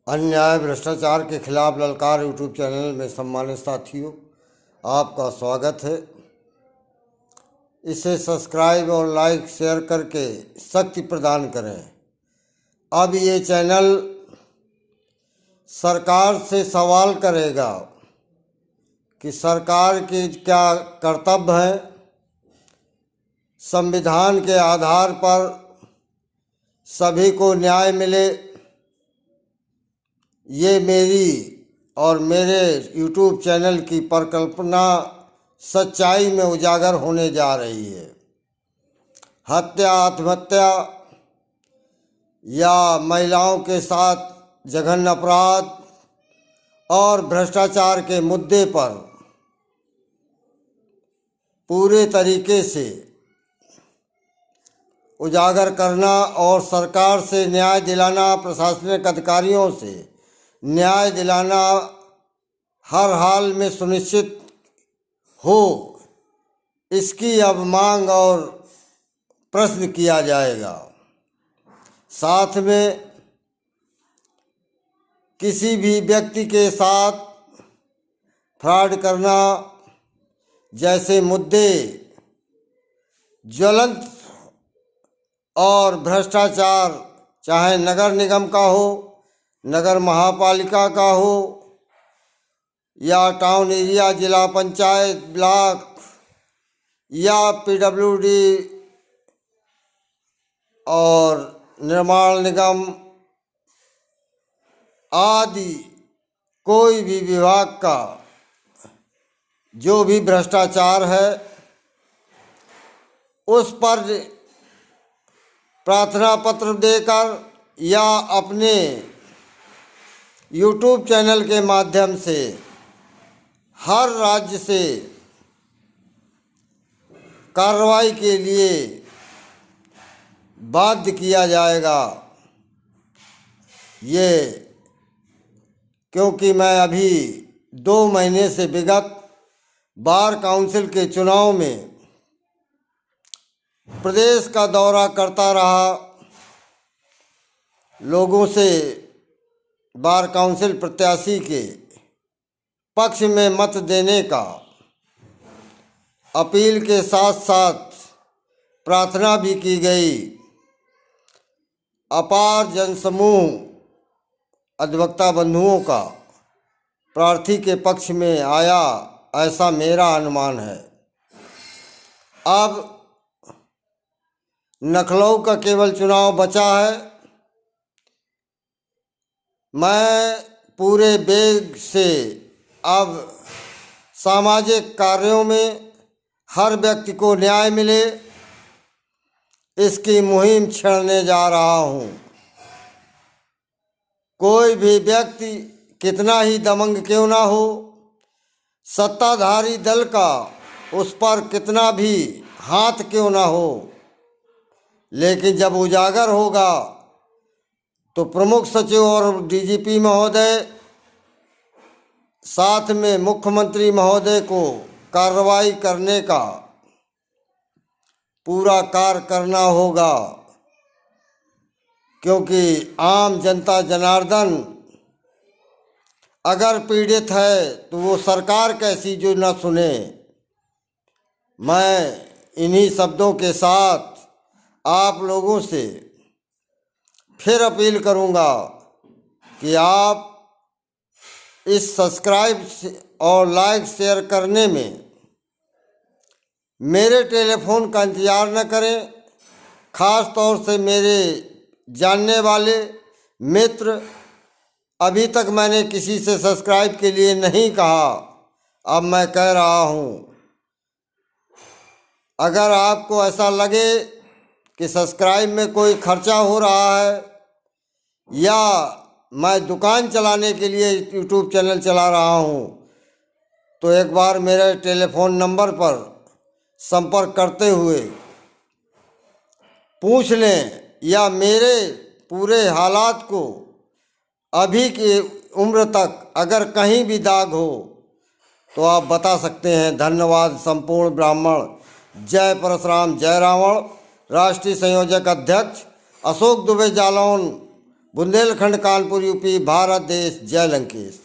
अन्याय भ्रष्टाचार के खिलाफ ललकार यूट्यूब चैनल में सम्मानित साथियों, आपका स्वागत है। इसे सब्सक्राइब और लाइक शेयर करके शक्ति प्रदान करें। अब ये चैनल सरकार से सवाल करेगा कि सरकार के क्या कर्तव्य हैं। संविधान के आधार पर सभी को न्याय मिले, ये मेरी और मेरे यूट्यूब चैनल की परिकल्पना सच्चाई में उजागर होने जा रही है। हत्या, आत्महत्या या महिलाओं के साथ जघन्य अपराध और भ्रष्टाचार के मुद्दे पर पूरे तरीके से उजागर करना और सरकार से न्याय दिलाना, प्रशासनिक अधिकारियों से न्याय दिलाना हर हाल में सुनिश्चित हो, इसकी अब मांग और प्रश्न किया जाएगा। साथ में किसी भी व्यक्ति के साथ फ्रॉड करना जैसे मुद्दे ज्वलंत और भ्रष्टाचार, चाहे नगर निगम का हो, नगर महापालिका का हो या टाउन एरिया, जिला पंचायत, ब्लॉक या पीडब्ल्यूडी और निर्माण निगम आदि, कोई भी विभाग का जो भी भ्रष्टाचार है उस पर प्रार्थना पत्र देकर या अपने यूट्यूब चैनल के माध्यम से हर राज्य से कार्रवाई के लिए बाध्य किया जाएगा। ये क्योंकि मैं अभी 2 महीने से विगत बार काउंसिल के चुनाव में प्रदेश का दौरा करता रहा, लोगों से बार काउंसिल प्रत्याशी के पक्ष में मत देने का अपील के साथ साथ प्रार्थना भी की गई। अपार जनसमूह अधिवक्ता बंधुओं का प्रार्थी के पक्ष में आया, ऐसा मेरा अनुमान है। अब लखनऊ का केवल चुनाव बचा है। मैं पूरे वेग से अब सामाजिक कार्यों में हर व्यक्ति को न्याय मिले, इसकी मुहिम छेड़ने जा रहा हूँ। कोई भी व्यक्ति कितना ही दबंग क्यों ना हो, सत्ताधारी दल का उस पर कितना भी हाथ क्यों ना हो, लेकिन जब उजागर होगा तो प्रमुख सचिव और डीजीपी महोदय, साथ में मुख्यमंत्री महोदय को कार्रवाई करने का पूरा कार्य करना होगा। क्योंकि आम जनता जनार्दन अगर पीड़ित है तो वो सरकार कैसी जो न सुने। मैं इन्हीं शब्दों के साथ आप लोगों से फिर अपील करूंगा कि आप इस सब्सक्राइब और लाइक शेयर करने में मेरे टेलीफोन का इंतज़ार न करें। ख़ास तौर से मेरे जानने वाले मित्र, अभी तक मैंने किसी से सब्सक्राइब के लिए नहीं कहा, अब मैं कह रहा हूँ। अगर आपको ऐसा लगे कि सब्सक्राइब में कोई खर्चा हो रहा है या मैं दुकान चलाने के लिए यूट्यूब चैनल चला रहा हूँ, तो एक बार मेरे टेलीफोन नंबर पर संपर्क करते हुए पूछ लें, या मेरे पूरे हालात को अभी की उम्र तक अगर कहीं भी दाग हो तो आप बता सकते हैं। धन्यवाद। संपूर्ण ब्राह्मण। जय परशुराम, जय रावण। राष्ट्रीय संयोजक अध्यक्ष अशोक दुबे जालौन, बुंदेलखंड, कानपुर, यूपी। भारत देश। जय लंकेश।